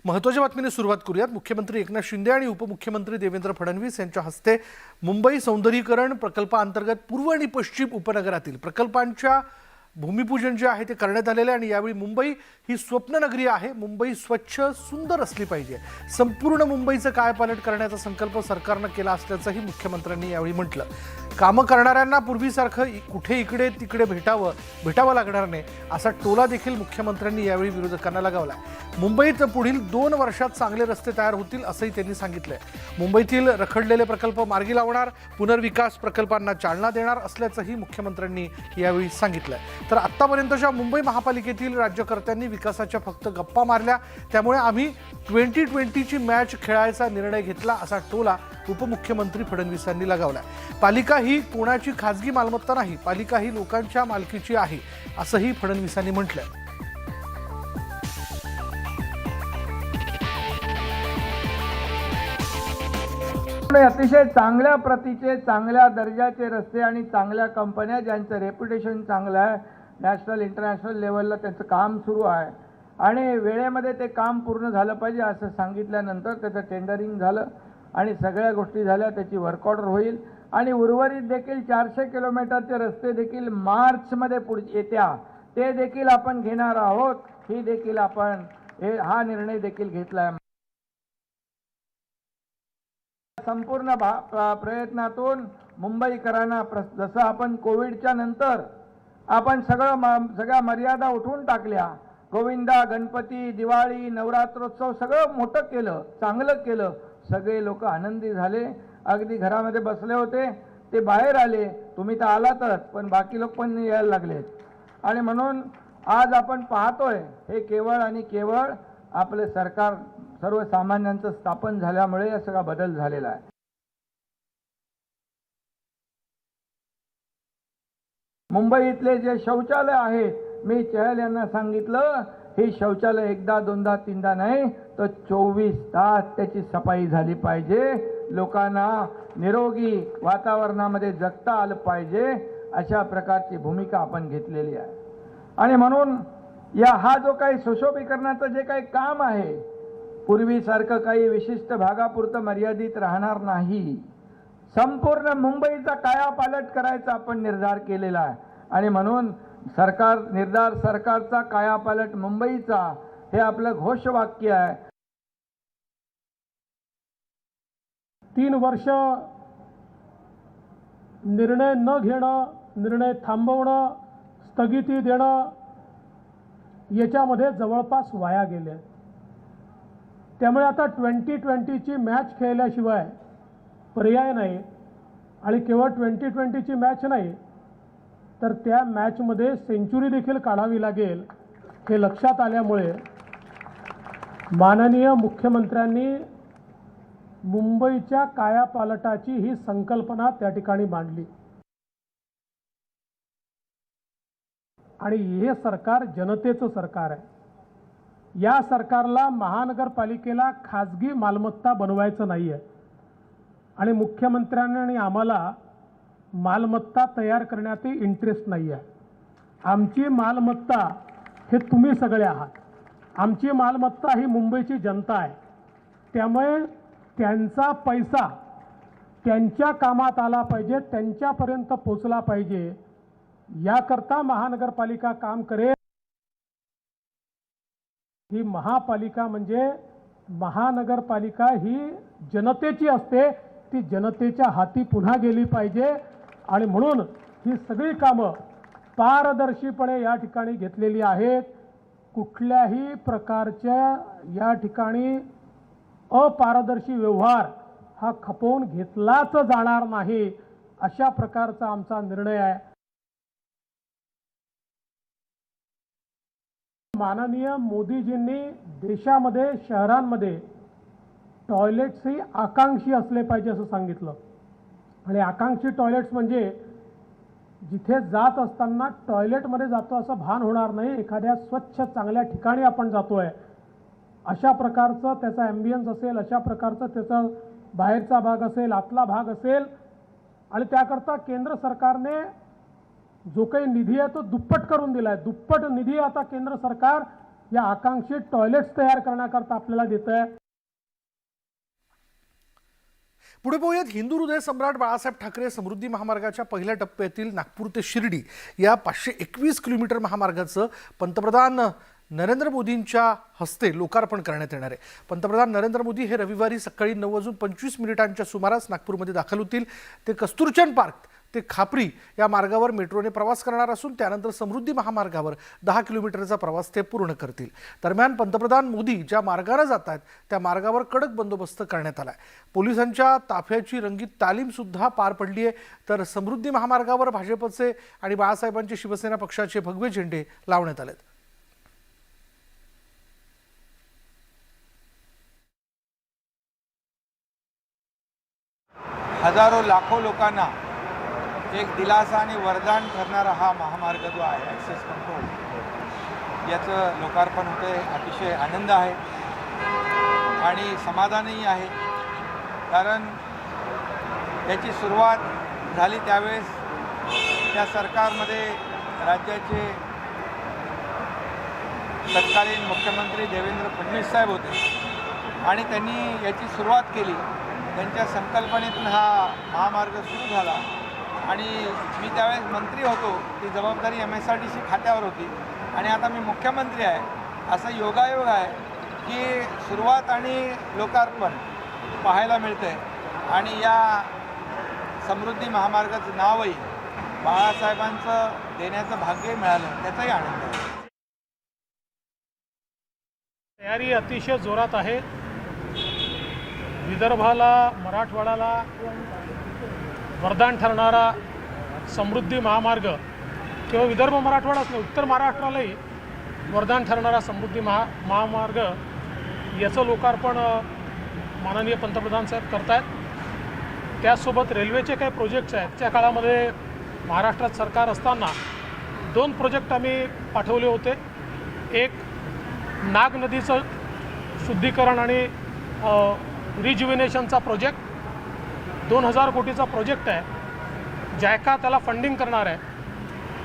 महत्त्वाच्या बातमीने सुरुवात करूयात। मुख्यमंत्री एकनाथ शिंदे आणि उपमुख्यमंत्री देवेंद्र फडणवीस यांच्या हस्ते मुंबई सौंदर्यीकरण प्रकल्पाअंतर्गत पूर्व आणि पश्चिम उपनगरातील प्रकल्पांच्या भूमिपूजन जे आहे ते करण्यात आलेले आणि यावेळी मुंबई ही स्वप्ननगरी आहे। मुंबई स्वच्छ सुंदर असली पाहिजे, संपूर्ण मुंबईचं कायापालट करण्याचा संकल्प सरकारने केला असल्याचंही मुख्यमंत्र्यांनी यावेळी म्हटलं। कामं करणाऱ्यांना पूर्वीसारखं कुठे इकडे तिकडे भेटावं लागणार नाही असा टोला देखील मुख्यमंत्र्यांनी यावेळी विरोधकांना लगावला। मुंबईत पुढील 2 वर्षात चांगले रस्ते तयार होतील असंही त्यांनी सांगितलंय। मुंबईतील रखडलेले प्रकल्प मार्गी लावणार, पुनर्विकास प्रकल्पांना चालना देणार असल्याचंही मुख्यमंत्र्यांनी यावेळी सांगितलंय। तर आतापर्यंतच्या मुंबई महापालिकेतील राज्यकर्त्यांनी विकासाच्या फक्त गप्पा मारल्या, त्यामुळे आम्ही 2020 ची मॅच खेळायचा निर्णय घेतला असा टोला उपमुख्यमंत्री फडणवीसांनी लगावला। पालिका ही कोणाची खासगी मालमत्ता नाही, पालिका ही लोकांच्या मालकीची आहे असंही फडणवीसांनी म्हटलंय। अतिशय चांगल्या प्रतीचे, चांगल्या दर्जाचे रस्ते आणि चांगल्या कंपन्या ज्यांचं रेप्युटेशन चांगलं आहे, नॅशनल इंटरनॅशनल लेवलला त्याचं काम सुरू आहे आणि वेळेमध्ये ते काम पूर्ण झालं पाहिजे असं सांगितल्यानंतर त्याचं टेंडरिंग झालं आणि सगळ्या गोष्टी झाल्या, त्याची वर्क ऑर्डर होईल आणि उर्वरित देखील 400 किलोमीटरचे रस्ते देखील मार्चमध्ये येत्या ते देखील आपण घेणार आहोत। ही देखील आपण हा निर्णय देखील घेतला आहे। संपूर्ण प्रयत्नातून मुंबईकरांना जसं आपण कोविडच्या नंतर आपण सगळ्या मर्यादा उठवून टाकल्या, गोविंदा, गणपती, दिवाळी, नवरात्रोत्सव सगळं मोठं केलं, चांगलं केलं, सगळे लोक आनंदी झाले, अगदी घरामध्ये बसले होते ते बाहेर आले, तुम्ही तर आलातच पण बाकी लोक पण यायला लागले आणि म्हणून आज आपण पाहतोय हे केवळ आणि केवळ आपले सरकार सर्वसामान्यांचं स्थापन झाल्यामुळे हा सगळा बदल झालेला आहे। मुंबईतले जे शौचालय आहेत, मी चहल यांना सांगितलं हे शौचालय एकदा दोनदा तीनदा नाही तर 24 तास त्याची सफाई झाली पाहिजे, लोकांना निरोगी वातावरणामध्ये जगता आलं पाहिजे, अशा प्रकारची भूमिका आपण घेतलेली आहे। आणि म्हणून हा जो काही सुशोभीकरणाचं जे काही काम आहे पूर्वीसारखं काही विशिष्ट भागापुरतं मर्यादित राहणार नाही, संपूर्ण मुंबईचा कायापालट करायचा आपण निर्धार केलेला आहे आणि म्हणून सरकारचा कायापालट मुंबईचा हे आपलं घोषवाक्य आहे। 3 वर्ष निर्णय न घेणं, निर्णय थांबवणं, स्थगिती देणं याच्यामध्ये जवळपास वाया गेले। त्यामुळे आता 2020 ची मॅच खेळल्याशिवाय पर्याय नाही आणि केवळ 2020 ची मॅच नाही तर त्या मॅचमध्ये सेंचुरी देखील काढावी लागेल हे लक्षात आल्यामुळे माननीय मुख्यमंत्र्यांनी मुंबईच्या कायापालटाची ही संकल्पना त्या ठिकाणी मांडली आणि हे सरकार जनतेचं सरकार आहे। या सरकारला महानगरपालिकेला खासगी मालमत्ता बनवायचं नाहीये आणि मुख्यमंत्र्यांनी आम्हाला मालमत्ता तयार करण्यात इंटरेस्ट नाही आहे। आमची मालमत्ता हे तुम्ही सगळे आहात, आमची मालमत्ता ही मुंबईची जनता आहे, त्यामुळे त्यांचा पैसा त्यांच्या कामात आला पाहिजे, त्यांच्यापर्यंत पोहोचला पाहिजे, याकरता महानगरपालिका काम करेल। ही महापालिका म्हणजे महानगरपालिका ही जनतेची असते, ती जनतेच्या हाती पुन्हा गेली पाहिजे आणि म्हणून ही सगळी कामं पारदर्शीपणे या ठिकाणी घेतलेली आहेत। कुठल्याही प्रकारच्या या ठिकाणी अपारदर्शी व्यवहार हा खपवून घेतलाच जाणार नाही, अशा प्रकारचा आमचा निर्णय आहे। माननीय मोदीजींनी देशामध्ये शहरांमध्ये टॉयलेट्स ही आकांक्षी असले पाहिजे असं सांगितलं आणि आकांक्षी टॉयलेट्स म्हणजे जिथे जात असताना टॉयलेटमध्ये जातो असं भान होणार नाही, एखाद्या स्वच्छ चांगल्या ठिकाणी आपण जातोय अशा प्रकारचं त्याचा ॲम्बियन्स असेल, अशा प्रकारचं त्याचा बाहेरचा भाग असेल, आतला भाग असेल आणि त्याकरता केंद्र सरकारने जो काही निधी आहे तो दुप्पट करून दिलाय। दुप्पट निधी आता केंद्र सरकार या आकांक्षित टॉयलेट्स तयार करण्याकरता आपल्याला देतं आहे. पुढे पाहूयात हिंदू हृदय सम्राट बाळासाहेब ठाकरे समृद्धी महामार्गाच्या पहिल्या टप्प्यातील नागपूर ते शिर्डी या 521 किलोमीटर महामार्गाचं पंतप्रधान नरेंद्र मोदींच्या हस्ते लोकार्पण करण्यात येणार आहे. पंतप्रधान नरेंद्र मोदी हे रविवारी सकाळी 9:25 सुमारास नागपूरमध्ये दाखल होतील. ते कस्तुरचंद पार्क ते खापरी या मार्गावर मेट्रोने प्रवास करणार असून त्यानंतर समृद्धी महामार्गावर 10 किलोमीटरचा प्रवास ते पूर्ण करतील. दरम्यान पंतप्रधान मोदी ज्या मार्गाने जात आहेत त्या मार्गावर कडक बंदोबस्त करण्यात आला आहे. पोलिसांच्या ताफ्याची रंगीत तालीम सुद्धा पार पडली आहे. तर समृद्धी महामार्गावर भाजपचे आणि बाळासाहेबांचे शिवसेना पक्षाचे भगवे झेंडे लावण्यात आलेत. हजारो लाखो लोकांना एक दिलासा आणि वरदान ठरणारा हा महामार्ग जो आहे ॲक्सेस कंट्रोल याचं लोकार्पण होतं आहे. अतिशय आनंद आहे आणि समाधानही आहे, कारण याची सुरुवात झाली त्यावेळेस त्या सरकारमध्ये राज्याचे तत्कालीन मुख्यमंत्री देवेंद्र फडणवीस साहेब होते आणि त्यांनी याची सुरुवात केली. त्यांच्या संकल्पनेतून हा महामार्ग सुरू झाला आणि मी त्यावेळेस मंत्री होतो. ती जबाबदारी MSRTC खात्यावर होती आणि आता मी मुख्यमंत्री आहे. असा योगायोग आहे की सुरुवात आणि लोकार्पण पाहायला मिळतं आहे आणि या समृद्धी महामार्गाचं नावही बाळासाहेबांचं देण्याचं भाग्य मिळालं, त्याचाही आनंद आहे. तयारी अतिशय जोरात आहे. विदर्भाला, मराठवाड्याला वरदान ठरणारा समृद्धी महामार्ग किंवा विदर्भ मराठवाडाच नाही, उत्तर महाराष्ट्रालाही वरदान ठरणारा समृद्धी महामार्ग याचं लोकार्पण माननीय पंतप्रधान साहेब करत आहेत. त्याचसोबत रेल्वेचे काही प्रोजेक्ट्स आहेत. त्या काळामध्ये महाराष्ट्रात सरकार असताना 2 प्रोजेक्ट आम्ही पाठवले होते. एक नाग नदीचं शुद्धीकरण आणि रिज्युविनेशनचा प्रोजेक्ट 2000 कोटीचा प्रोजेक्ट आहे. जायका त्याला फंडिंग करणार आहे.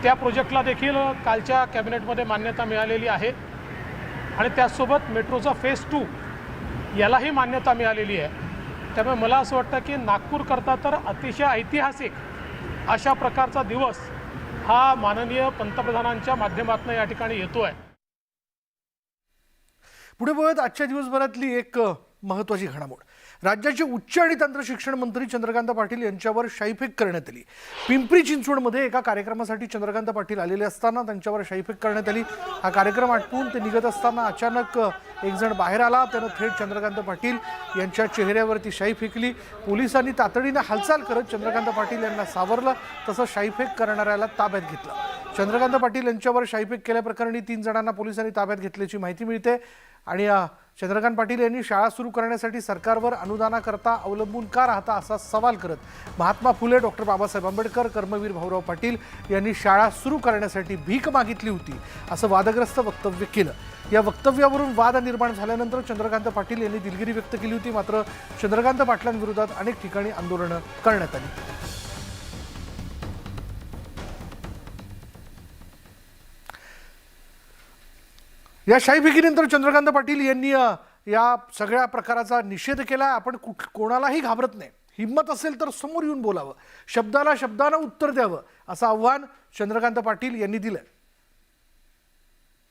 त्या प्रोजेक्टला देखील कालच्या कॅबिनेटमध्ये मान्यता मिळालेली आहे आणि त्याचसोबत मेट्रोचा फेज 2 यालाही मान्यता मिळालेली आहे. त्यामुळे मला असं वाटतं की नागपूरकरता तर अतिशय ऐतिहासिक अशा प्रकारचा दिवस हा माननीय पंतप्रधानांच्या माध्यमातून या ठिकाणी येतो आहे. पुढे बघत आजच्या दिवसभरातली एक महत्त्वाची घडामोड. राज्याचे उच्च आणि तंत्र शिक्षण मंत्री चंद्रकांत पाटील यांच्यावर शाईफेक करण्यात आली. पिंपरी चिंचवडमध्ये एका कार्यक्रमासाठी चंद्रकांत पाटील आलेले असताना त्यांच्यावर शाईफेक करण्यात आली. हा कार्यक्रम आटपून ते निघत असताना अचानक एक जण बाहेर आला. त्यानं थेट चंद्रकांत पाटील यांच्या चेहऱ्यावरती शाई फेकली. पोलिसांनी तातडीनं हालचाल करत चंद्रकांत पाटील यांना सावरलं. तसं शाईफेक करणाऱ्याला ताब्यात घेतलं. चंद्रकांत पाटील यांच्यावर शाईफेक केल्याप्रकरणी 3 जणांना पोलिसांनी ताब्यात घेतल्याची माहिती मिळते. आणि चंद्रकांत पाटील यांनी शाळा सुरू करण्यासाठी सरकारवर अनुदानाकरता अवलंबून का राहता असा सवाल करत महात्मा फुले, डॉक्टर बाबासाहेब आंबेडकर, कर्मवीर भाऊराव पाटील यांनी शाळा सुरू करण्यासाठी भीक मागितली होती असं वादग्रस्त वक्तव्य केलं. या वक्तव्यावरून वाद निर्माण झाल्यानंतर चंद्रकांत पाटील यांनी दिलगिरी व्यक्त केली होती. मात्र चंद्रकांत पाटलांविरोधात अनेक ठिकाणी आंदोलनं करण्यात आली. या शाईफेकीनंतर चंद्रकांत पाटील यांनी या सगळ्या प्रकाराचा निषेध केला. आपण कोणालाही घाबरत नाही, हिम्मत असेल तर समोर येऊन बोलावं, शब्दाला शब्दानं उत्तर द्यावं असं आव्हान चंद्रकांत पाटील यांनी दिलं.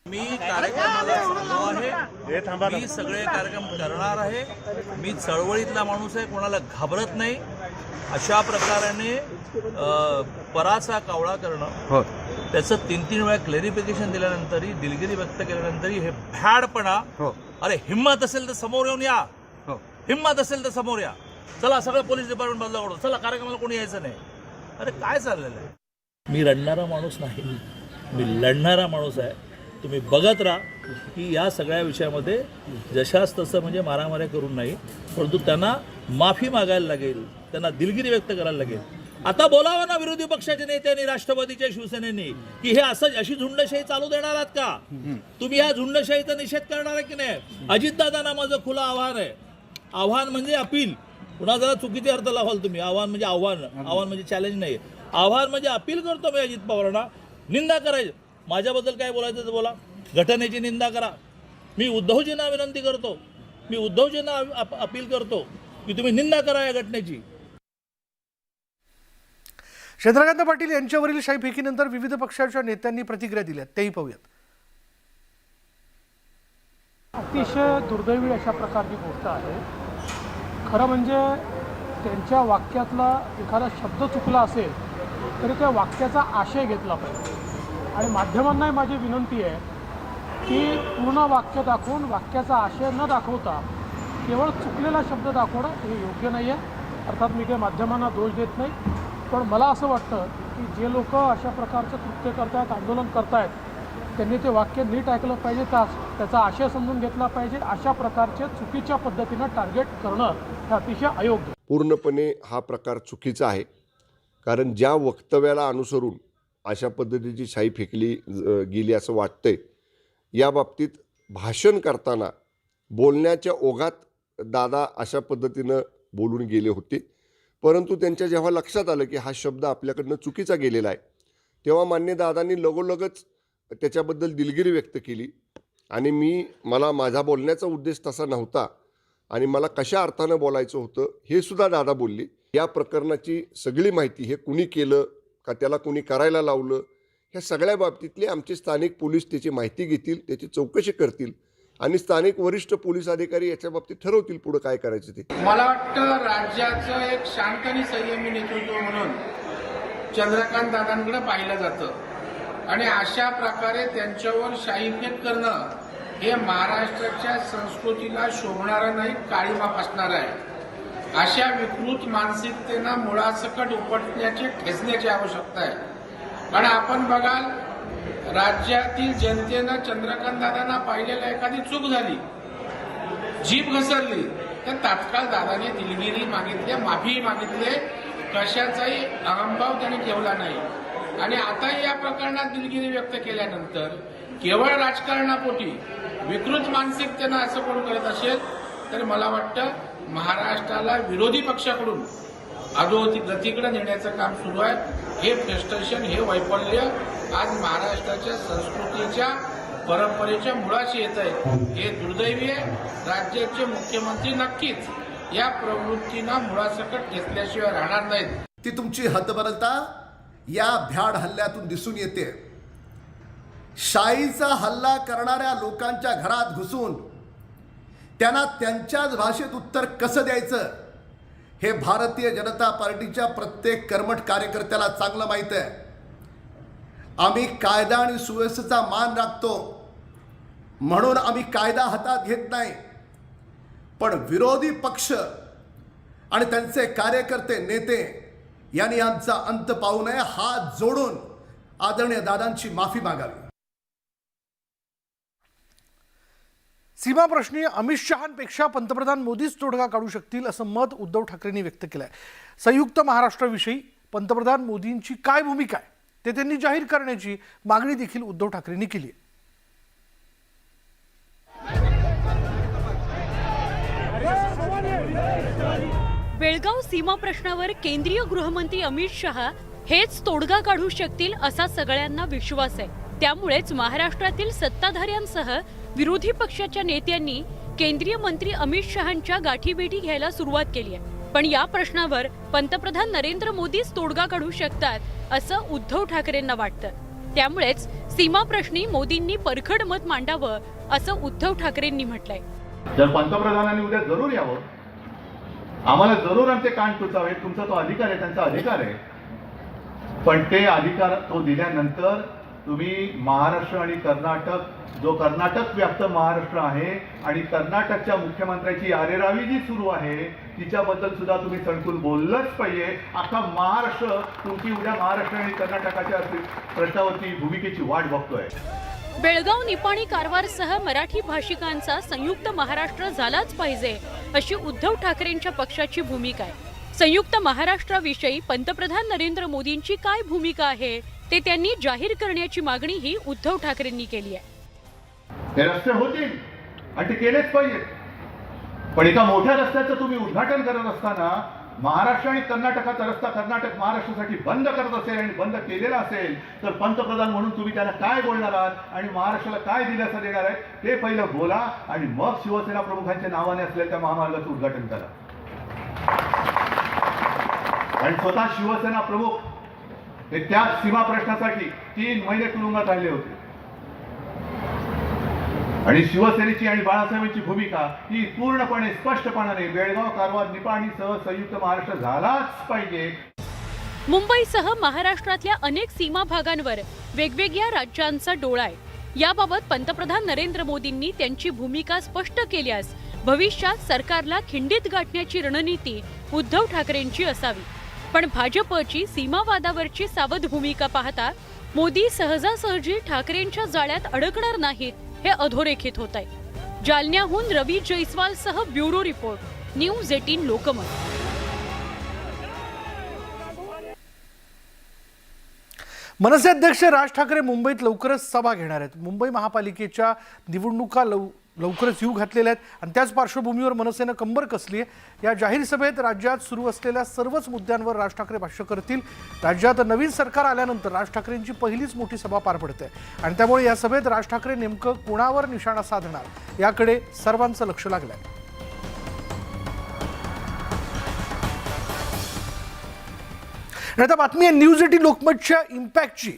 मी कार्यक्रमाला सांगतो आहे, मी सगळे कार्यक्रम करणार आहे. मी चळवळीतला माणूस आहे, कोणाला घाबरत नाही. अशा प्रकाराने पराचा कावळा करणं, त्याचं 3-3 वेळा क्लॅरिफिकेशन दिल्यानंतरही, दिलगिरी व्यक्त केल्यानंतरही हे भ्याडपणा. अरे हिम्मत असेल तर समोर येऊन या, हिम्मत असेल तर समोर या. चला सगळं पोलीस डिपार्टमेंट बदला करू, चला कार्यक्रमाला कोणी यायचं नाही. अरे काय चाललेलं आहे? मी रडणारा माणूस नाही, मी लढणारा माणूस आहे. तुम्ही बघत राहा की या सगळ्या विषयामध्ये जशास तसं म्हणजे मारामाऱ्या करून नाही, परंतु त्यांना माफी मागायला लागेल, त्यांना दिलगिरी व्यक्त करायला लागेल. आता बोलावं ना विरोधी पक्षाच्या नेत्यांनी, राष्ट्रवादीच्या, शिवसेनेनी, की हे असं अशी झुंडशाही चालू देणार आहात का? तुम्ही या झुंडशाहीचा निषेध करणार आहे की नाही? अजितदादांना माझं खुलं आव्हान आहे. आव्हान म्हणजे अपील. पुन्हा जरा चुकीचे अर्थ लावाल तुम्ही. आव्हान म्हणजे आव्हान, आव्हान म्हणजे चॅलेंज नाही. आव्हान म्हणजे अपील करतो मी अजित पवारांना, निंदा करायची. माझ्याबद्दल काय बोलायचं तर बोला, घटनेची निंदा करा. मी उद्धवजींना विनंती करतो, मी उद्धवजींना अपील करतो की तुम्ही निंदा करा या घटनेची. चंद्रकांत पाटील यांच्यावरील शाईफेकीनंतर विविध पक्षाच्या नेत्यांनी प्रतिक्रिया दिल्यात, तेही पाहूयात. अतिशय दुर्दैवी अशा प्रकारची गोष्ट आहे. खरं म्हणजे त्यांच्या वाक्यातला एखादा शब्द चुकला असेल तरी त्या वाक्याचा आशय घेतला पाहिजे. आणि माध्यमांनाही माझी विनंती आहे की पूर्ण वाक्य दाखवून वाक्याचा आशय न दाखवता केवळ चुकलेला शब्द दाखवणं हे योग्य नाही आहे. अर्थात मी काही माध्यमांना दोष देत नाही, पण मला असं वाटतं की जे लोक अशा प्रकारचं कृत्य करतायत, आंदोलन करतायत, त्यांनी ते वाक्य नीट ऐकलं पाहिजे, त्याचा आशय समजून घेतला पाहिजे. अशा प्रकारचे चुकीच्या पद्धतीनं टार्गेट करणं हे अतिशय अयोग्य. पूर्णपणे हा प्रकार चुकीचा आहे, कारण ज्या वक्तव्याला अनुसरून अशा पद्धतीची शाई फेकली गेली असं वाटतंय. या बाबतीत भाषण करताना बोलण्याच्या ओघात दादा अशा पद्धतीनं बोलून गेले होते, परंतु त्यांच्या जेव्हा लक्षात आलं की हा शब्द आपल्याकडनं चुकीचा गेलेला आहे, तेव्हा मान्य दादांनी लगोलगच त्याच्याबद्दल दिलगिरी व्यक्त केली. आणि मला माझा बोलण्याचा उद्देश तसा नव्हता आणि मला कशा अर्थानं बोलायचं होतं हे सुद्धा दादा बोलले. या प्रकरणाची सगळी माहिती हे कुणी केलं का त्याला कुणी करायला लावलं, ह्या सगळ्या बाबतीतले आमचे स्थानिक पोलीस त्याची माहिती घेतील, त्याची चौकशी करतील आणि स्थानिक वरिष्ठ पोलीस अधिकारी याच्या बाबतीत ठरवतील पुढं काय करायचं ते. मला वाटतं राज्याचं एक शांत आणि संयमी नेतृत्व म्हणून चंद्रकांत दादांकडे पाहिलं जातं आणि अशा प्रकारे त्यांच्यावर शाईफेक करणं हे महाराष्ट्राच्या संस्कृतीला शोभणारं नाही, काळीमा फासणार आहे. अशा विकृत मानसिकतेनं मुळासकट उपटण्याची ठेचण्याची आवश्यकता आहे. आणि आपण बघाल, राज्यातील जनतेनं चंद्रकांत दादांना पाहिलेला एखादी चूक झाली, जीभ घसरली, तर तात्काळ दादाने दिलगिरी मागितली, माफी मागितली, कशाचाही अहंभाव त्यांनी ठेवला नाही. आणि आता या प्रकरणात दिलगिरी व्यक्त केल्यानंतर केवळ राजकारणापोटी विकृत मानसिकतेनं असं कोण करत असेल तर मला वाटतं महाराष्ट्राला विरोधी पक्षाकडून अधोगतीकडे नेण्याचं काम सुरू आहे. हे फ्रस्ट्रेशन, हे वैफल्य आज महाराष्ट्राच्या संस्कृतीच्या परंपरेच्या मुळाशी येत आहे. हे दुर्दैवी आहे. राज्याचे मुख्यमंत्री नक्कीच या प्रवृत्तीनं मुळासकट घेतल्याशिवाय राहणार नाहीत. ती तुमची हतबलता या भ्याड हल्ल्यातून दिसून येते. शाईचा हल्ला करणाऱ्या लोकांच्या घरात घुसून त्यांना त्यांच्याच भाषेत उत्तर कसं द्यायचं हे भारतीय जनता पार्टीच्या प्रत्येक कर्मठ कार्यकर्त्याला चांगलं माहीत आहे. आम्ही कायदा आणि सुव्यवस्थेचा मान राखतो म्हणून आम्ही कायदा हातात घेत नाही, पण विरोधी पक्ष आणि त्यांचे कार्यकर्ते, नेते यांनी आमचा अंत पाहू नये. हात जोडून आदरणीय दादांची माफी मागावी. सीमा प्रश्नी अमित शहांपेक्षा पंतप्रधान मोदीच तोडगा काढू शकतील असं मत उद्धव ठाकरेंनी व्यक्त केलं आहे. संयुक्त महाराष्ट्राविषयी पंतप्रधान मोदींची काय भूमिका आहे ते त्यांनी जाहीर करण्याची मागणी देखील उद्धव ठाकरेंनी केली आहे. बेळगाव सीमा प्रश्नावर केंद्रीय गृहमंत्री अमित शहा हेच तोडगा काढू शकतील असा सगळ्यांना विश्वास आहे. त्यामुळेच महाराष्ट्रातील सत्ताधाऱ्यांसह विरोधी पक्षाच्या नेत्यांनी केंद्रीय मंत्री अमित शहांच्या गाठीभेटी घ्यायला सुरुवात केली आहे. पण या प्रश्नावर पंतप्रधान नरेंद्र मोदीच तोडगा काढू शकतात असं उद्धव ठाकरेंना वाटतं. त्यामुळेच सीमा प्रश्नी मोदींनी परखड मत मांडावं असं उद्धव ठाकरेंनी म्हटलंय. जर पंतप्रधानांनी उद्या जरूर यावं, आम्हाला जरूर आमचे कान टोचावे, तुमचा तो अधिकार आहे, त्यांचा अधिकार आहे, पण ते अधिकार तो दिल्यानंतर तुम्ही महाराष्ट्र आणि कर्नाटक, जो कर्नाटक व्याप्त महाराष्ट्र आहे आणि कर्नाटकच्या मुख्यमंत्र्याची आरेरावी जी सुरू आहे तिच्याबद्दल सुद्धा तुम्ही सणकून बोललंच पाहिजे. अख्खा महाराष्ट्र तुमची उद्या महाराष्ट्र आणि कर्नाटकाच्या प्रश्नावरती भूमिकेची वाट बघतोय. बेळगाव निपाणी कारवारसह मराठी भाषिकांचा संयुक्त महाराष्ट्र झालाच पाहिजे अशी उद्धव ठाकरेंच्या पक्षाची भूमिका आहे. संयुक्त महाराष्ट्राविषयी पंतप्रधान नरेंद्र मोदींची काय भूमिका आहे ते त्यांनी जाहीर करण्याची मागणीही उद्धव ठाकरेंनी केली आहे. हे रस्ते होतील आणि ते केलेच पाहिजे, पण एका मोठ्या रस्त्याचं तुम्ही उद्घाटन करत असताना महाराष्ट्र आणि कर्नाटकाचा रस्ता कर्नाटक महाराष्ट्रासाठी बंद करत असेल आणि बंद केलेला असेल तर पंतप्रधान म्हणून तुम्ही त्यांना काय बोलणार आहात आणि महाराष्ट्राला काय दिलासा देणार आहे ते पहिलं बोला आणि मग शिवसेना प्रमुखांच्या नावाने असलेल्या त्या महामार्गाचं उद्घाटन करा. आणि स्वतः शिवसेना प्रमुख हे त्याच सीमा प्रश्नासाठी 3 महिने तुरुंगात राहिले होते. आणि शिवसेनेची आणि बाळासाहेबांची भूमिका ही पूर्णपणे स्पष्टपणाने बेळगाव, कारवार, निपाणीसह संयुक्त महाराष्ट्र झालाच पाहिजे. मुंबईसह महाराष्ट्रातल्या अनेक सीमा भागांवर वेगवेगळ्या राज्यांचा डोळा आहे. याबाबत पंतप्रधान नरेंद्र मोदींनी त्यांची भूमिका स्पष्ट केल्यास भविष्यात सरकारला खिंडीत गाठण्याची रणनीती उद्धव ठाकरेंची असावी. पण भाजपची सीमावादावरची सावध भूमिका पाहता मोदी सहजासहजी ठाकरेंच्या जाळ्यात अडकणार नाहीत हे अधोरेखित होत आहे. जालन्याहून रवी जयस्वालसह ब्युरो रिपोर्ट, न्यूज 18 लोकमत. मनसे अध्यक्ष राज ठाकरे मुंबईत लवकरच सभा घेणार आहेत. मुंबई महापालिकेच्या निवडणुका लवकरच येऊ घातलेल्या आहेत आणि त्याच पार्श्वभूमीवर मनसेनं कंबर कसली आहे. या जाहीर सभेत राज्यात सुरू असलेल्या सर्वच मुद्द्यांवर राज ठाकरे भाष्य करतील. राज्यात नवीन सरकार आल्यानंतर राज ठाकरेंची पहिलीच मोठी सभा पार पडते आणि त्यामुळे या सभेत राज ठाकरे नेमकं कोणावर निशाणा साधणार याकडे सर्वांचं लक्ष लागलं आहे. आता बातमी आहे न्यूज 18 लोकमतच्या इम्पॅक्टची.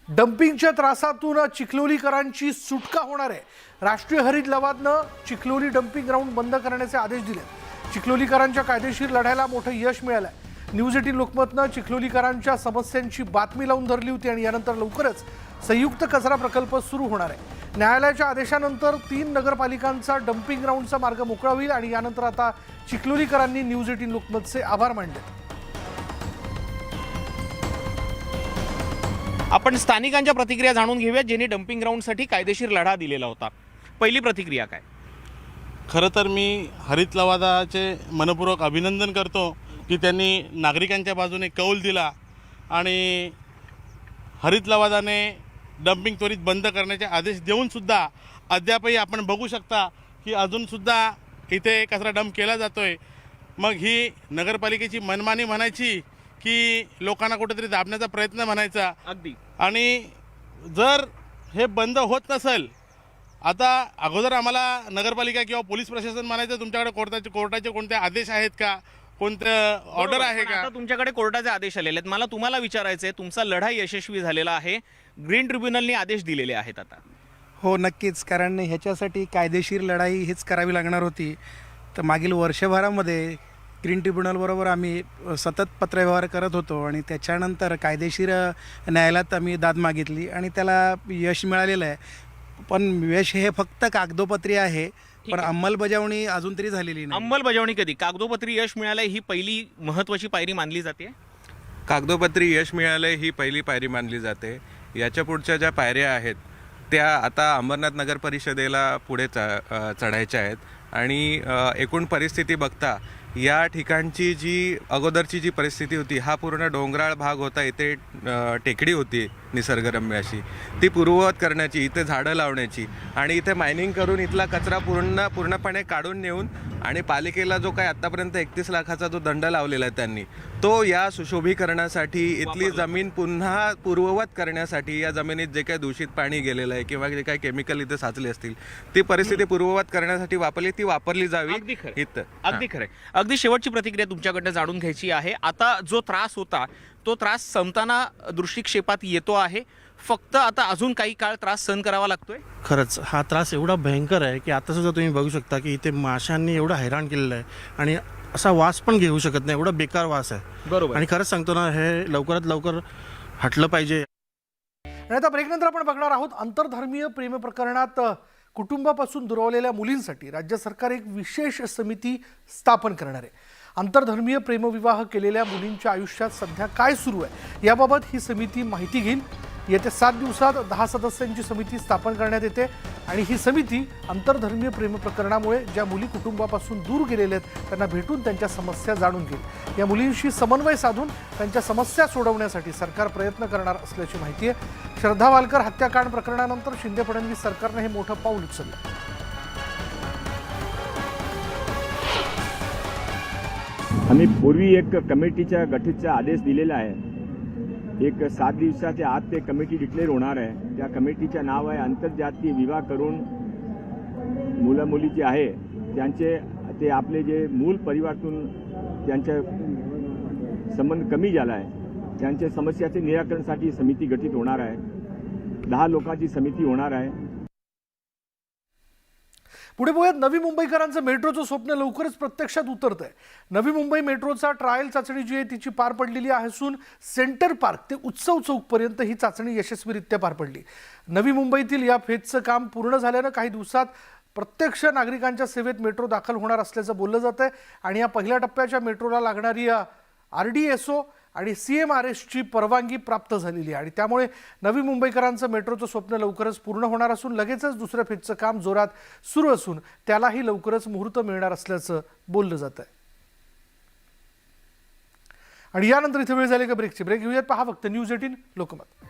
डम्पिंगच्या त्रासातून चिखलोलीकरांची सुटका होणार आहे. राष्ट्रीय हरित लवादानं चिखलोली डम्पिंग ग्राउंड बंद करण्याचे आदेश दिले. चिखलोलीकरांच्या कायदेशीर लढ्याला मोठं यश मिळालं आहे. न्यूज 18 लोकमतनं चिखलोलीकरांच्या समस्यांची बातमी लावून धरली होती आणि यानंतर लवकरच संयुक्त कचरा प्रकल्प सुरू होणार आहे. न्यायालयाच्या आदेशानंतर 3 नगरपालिकांचा डम्पिंग ग्राउंडचा मार्ग मोकळा होईल आणि यानंतर आता चिखलोलीकरांनी न्यूज 18 लोकमतचे आभार मानले. आपण स्थानिकांच्या प्रतिक्रिया जाणून घेऊया ज्यांनी डम्पिंग ग्राउंडसाठी कायदेशीर लढा दिलेला होता. पहिली प्रतिक्रिया काय? खरं तर मी हरित लवादाचे मनपूर्वक अभिनंदन करतो की त्यांनी नागरिकांच्या बाजूने कौल दिला आणि हरित लवादाने डम्पिंग त्वरित बंद करण्याचे आदेश देऊनसुद्धा अद्यापही आपण बघू शकता की अजूनसुद्धा इथे कचरा डंप केला जातो आहे. मग ही नगरपालिकेची मनमानी म्हणायची की लोकांना कुठेतरी दाबण्याचा प्रयत्न म्हणायचा. अगदी. आणि जर हे बंद होत नसेल, आता अगोदर आम्हाला नगरपालिका किंवा पोलीस प्रशासन म्हणायचं तुमच्याकडे कोर्टाचे कोणते आदेश आहेत का, कोणतं ऑर्डर आहे का? आता तुमच्याकडे कोर्टाचे आदेश आलेले आहेत. मला तुम्हाला विचारायचं आहे, तुमचा लढा यशस्वी झालेला आहे, ग्रीन ट्रिब्युनलने आदेश दिलेले आहेत आता. हो नक्कीच, कारण ह्याच्यासाठी कायदेशीर लढाई हीच करावी लागणार होती. तर मागील वर्षभरामध्ये ग्रीन ट्रिब्युनलबरोबर आम्ही सतत पत्रव्यवहार करत होतो आणि त्याच्यानंतर कायदेशीर न्यायालयात आम्ही दाद मागितली आणि त्याला यश मिळालेलं आहे. पण यश हे फक्त कागदोपत्री आहे, पण अंमलबजावणी अजून तरी झालेली नाही. अंमलबजावणी कधी? कागदोपत्री यश मिळालंय ही पहिली महत्त्वाची पायरी मानली जाते. कागदोपत्री यश मिळालंय ही पहिली पायरी मानली जाते. याच्या पुढच्या ज्या पायऱ्या आहेत त्या आता अंबरनाथ नगर परिषदेला पुढे चढायच्या आहेत आणि एकूण परिस्थिती बघता या ठिकाणची जी अगोदरची जी परिस्थिती होती, हा पूर्ण डोंगराळ भाग होता, इथे टेकडी होती निसर्गरम्य अशी, ती पूर्ववत करण्याची, इथे झाडं लावण्याची आणि इथे मायनिंग करून इथला कचरा पूर्णपणे काढून नेऊन आणि पालिकेला जो काय आत्तापर्यंत 31 लाखाचा जो दंड लावलेला आहे त्यांनी, तो या सुशोभीकरणासाठी इथली जमीन पुन्हा पूर्ववत करण्यासाठी, या जमिनीत जे काही दूषित पाणी गेलेलं आहे किंवा जे काही केमिकल इथे साचले असतील ती परिस्थिती पूर्ववत करण्यासाठी ती वापरली जावी. अगदी खरं. अगदी शेवटची प्रतिक्रिया तुमच्याकडनं जाणून घ्यायची आहे. आता जो त्रास होता तो त्रास संपताना दृष्टिक्षेपात येतो आहे, फक्त आता अजून काही काळ त्रास सहन करावा लागतोय. खरंच हा त्रास एवढा भयंकर आहे की आता सुद्धा तुम्ही बघू शकता की इथे माशांनी एवढं हैराण केलेलं आहे आणि असा वास पण घेऊ शकत नाही, एवढा बेकार वास आहे. बरोबर. आणि खरंच सांगतो ना, हे लवकरात लवकर हटलं पाहिजे. आणि आता ब्रेकनंतर आपण बघणार आहोत आंतरधर्मीय प्रेम प्रकरणात कुटुंबापासून दुरावलेल्या मुलींसाठी राज्य सरकार एक विशेष समिती स्थापन करणार आहे. आंतरधर्मीय प्रेमविवाह केलेल्या मुलींच्या आयुष्यात सध्या काय सुरू आहे याबाबत ही समिती माहिती घेईल. येत्या 7 दिवसात 10 सदस्यांची समिती स्थापन करण्यात येते आणि ही समिती आंतरधर्मीय प्रेम प्रकरणामुळे ज्या मुली कुटुंबापासून दूर गेलेल्या आहेत त्यांना भेटून त्यांच्या समस्या जाणून घेईल. या मुलींशी समन्वय साधून त्यांच्या समस्या सोडवण्यासाठी सरकार प्रयत्न करणार असल्याची माहिती आहे. श्रद्धा वालकर हत्याकांड प्रकरणानंतर शिंदे फडणवीस सरकारने हे मोठं पाऊल उचललं. आम्ही पूर्वी एक कमिटीच्या गठीतचा आदेश दिलेला आहे. एक 7 दिवसाच्या आत ते कमिटी डिक्लेअर होणार आहे. त्या कमिटीचं नाव आहे आंतरजातीय विवाह करून मुलं मुली जे आहे त्यांचे ते आपले जे मूळ परिवारातून त्यांचा संबंध कमी झाला आहे त्यांच्या समस्याचे निराकरणासाठी समिती गठीत होणार आहे. 10 लोकांची समिती होणार आहे. पुढे बघूयात नवी मुंबईकरांचं मेट्रोचं स्वप्न लवकरच प्रत्यक्षात उतरत आहे. नवी मुंबई मेट्रोचा ट्रायल चाचणी जी आहे तिची पार पडलेली आहे असून सेंटर पार्क ते उत्सव चौकपर्यंत ही चाचणी यशस्वीरित्या पार पडली. नवी मुंबईतील या फेजचं काम पूर्ण झाल्यानं काही दिवसात प्रत्यक्ष नागरिकांच्या सेवेत मेट्रो दाखल होणार असल्याचं बोललं जात आहे. आणि या पहिल्या टप्प्याच्या मेट्रोला लागणारी RDSO आणि CMRSची परवानगी प्राप्त झालेली आहे आणि त्यामुळे नवी मुंबईकरांचं मेट्रोचं स्वप्न लवकरच पूर्ण होणार असून लगेचच दुसऱ्या फेजचं काम जोरात सुरू असून त्यालाही लवकरच मुहूर्त मिळणार असल्याचं बोललं जात आहे. आणि यानंतर इथे वेळ झाली का ब्रेकची. ब्रेक घेऊयात. पहा फक्त न्यूज 18 लोकमत.